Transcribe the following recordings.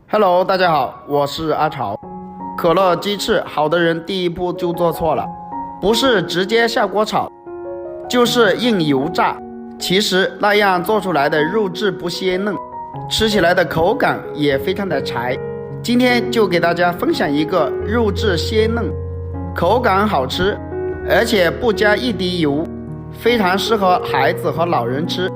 Hello， 大家好，我是阿潮。可乐鸡翅，好多人第一步就做错了，不是直接下锅炒，就是硬油炸。其实那样做出来的肉质不鲜嫩，吃起来的口感也非常的柴。今天就给大家分享一个肉质鲜嫩、口感好吃，而且不加一滴油，非常适合孩子和老人吃，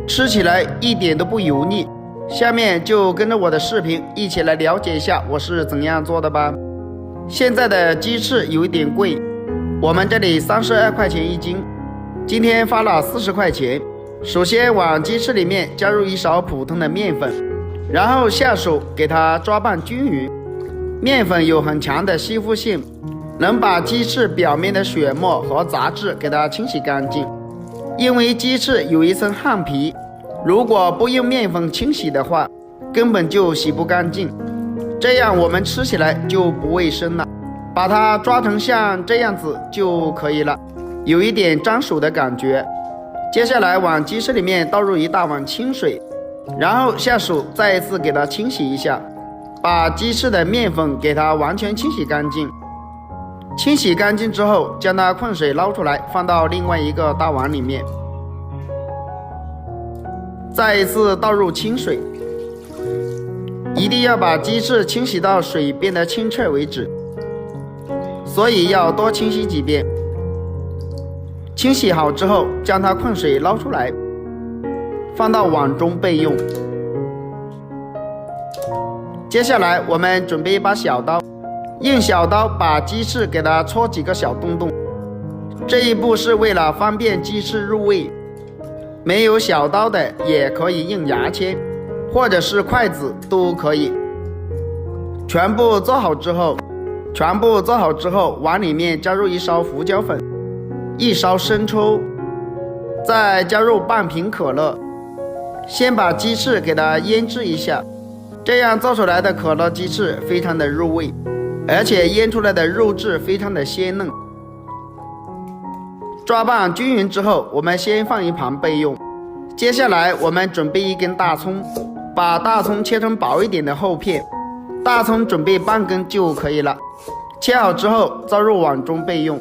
吃起来一点都不油腻。下面就跟着我的视频一起来了解一下我是怎样做的吧。现在的鸡翅有一点贵，我们这里32块钱一斤，今天发了40块钱。首先往鸡翅里面加入一勺普通的面粉，然后下手给它抓拌均匀。面粉有很强的吸附性，能把鸡翅表面的血沫和杂质给它清洗干净。因为鸡翅有一层汗皮，如果不用面粉清洗的话，根本就洗不干净，这样我们吃起来就不卫生了。把它抓成像这样子就可以了，有一点粘手的感觉。接下来往鸡翅里面倒入一大碗清水，然后下手再一次给它清洗一下，把鸡翅的面粉给它完全清洗干净。清洗干净之后，将它控水捞出来，放到另外一个大碗里面。再一次倒入清水，一定要把鸡翅清洗到水变得清澈为止，所以要多清洗几遍。清洗好之后，将它控水捞出来，放到碗中备用。接下来我们准备一把小刀，用小刀把鸡翅给它戳几个小洞洞，这一步是为了方便鸡翅入味。没有小刀的也可以用牙签或者是筷子都可以。全部做好之后，碗里面加入一勺胡椒粉，一勺生抽，再加入半瓶可乐。先把鸡翅给它腌制一下，这样做出来的可乐鸡翅非常的入味，而且腌出来的肉质非常的鲜嫩。抓拌均匀之后，我们先放一旁备用。接下来我们准备一根大葱，把大葱切成薄一点的厚片，大葱准备半根就可以了。切好之后倒入碗中备用。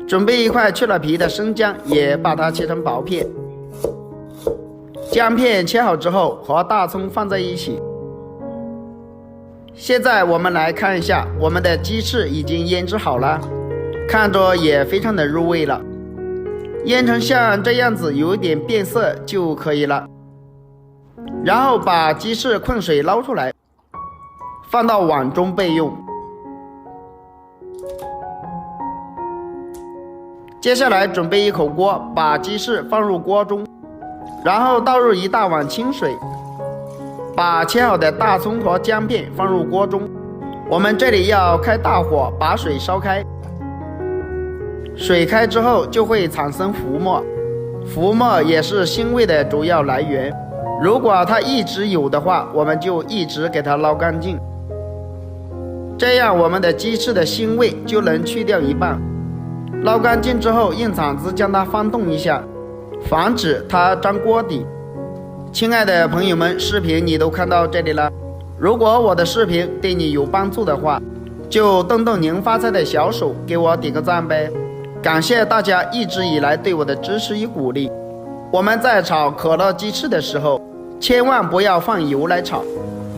准备一块去了皮的生姜，也把它切成薄片。姜片切好之后和大葱放在一起。现在我们来看一下，我们的鸡翅已经腌制好了，看着也非常的入味了。腌成像这样子有一点变色就可以了。然后把鸡翅控水捞出来，放到碗中备用。接下来准备一口锅，把鸡翅放入锅中，然后倒入一大碗清水，把切好的大葱和姜片放入锅中。我们这里要开大火把水烧开，水开之后就会产生浮沫，浮沫也是腥味的主要来源。如果它一直有的话，我们就一直给它捞干净，这样我们的鸡翅的腥味就能去掉一半。捞干净之后，用铲子将它翻动一下，防止它粘锅底。亲爱的朋友们，视频你都看到这里了，如果我的视频对你有帮助的话，就动动您发财的小手，给我点个赞呗。感谢大家一直以来对我的支持与鼓励。我们在炒可乐鸡翅的时候，千万不要放油来炒，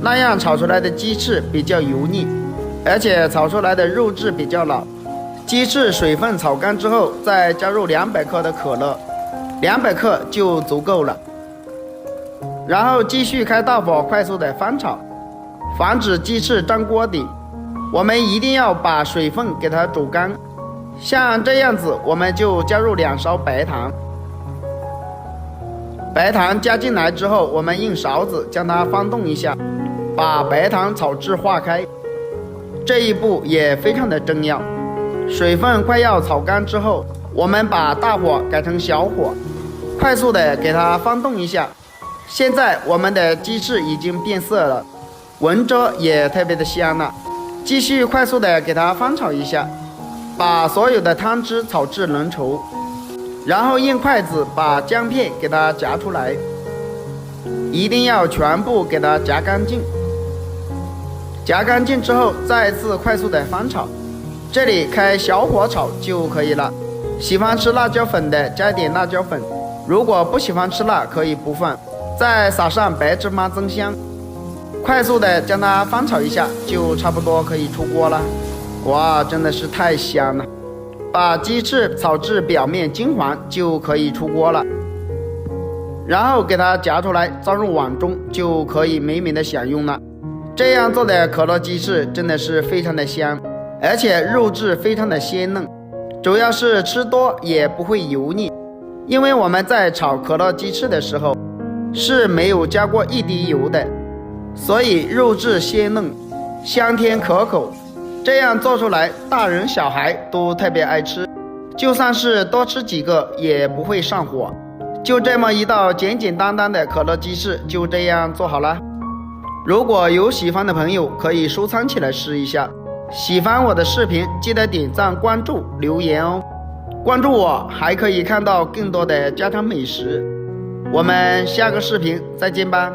那样炒出来的鸡翅比较油腻，而且炒出来的肉质比较老。鸡翅水分炒干之后，再加入200克的可乐，200克就足够了。然后继续开大火快速的翻炒，防止鸡翅粘锅底。我们一定要把水分给它煮干，像这样子我们就加入2勺白糖。白糖加进来之后，我们用勺子将它翻动一下，把白糖炒至化开，这一步也非常的重要。水分快要炒干之后，我们把大火改成小火，快速的给它翻动一下。现在我们的鸡翅已经变色了，闻着也特别的香了。继续快速的给它翻炒一下，把所有的汤汁炒至浓稠，然后用筷子把姜片给它夹出来，一定要全部给它夹干净。夹干净之后，再次快速的翻炒，这里开小火炒就可以了。喜欢吃辣椒粉的加一点辣椒粉，如果不喜欢吃辣可以不放，再撒上白芝麻增香，快速的将它翻炒一下，就差不多可以出锅了。哇，真的是太香了！把鸡翅炒至表面金黄就可以出锅了，然后给它夹出来，装入碗中，就可以美美的享用了。这样做的可乐鸡翅真的是非常的香，而且肉质非常的鲜嫩，主要是吃多也不会油腻，因为我们在炒可乐鸡翅的时候是没有加过一滴油的，所以肉质鲜嫩，香甜可口。这样做出来，大人小孩都特别爱吃，就算是多吃几个也不会上火。就这么一道简简单单的可乐鸡翅就这样做好了。如果有喜欢的朋友可以收藏起来试一下。喜欢我的视频记得点赞关注留言哦，关注我还可以看到更多的家常美食。我们下个视频再见吧。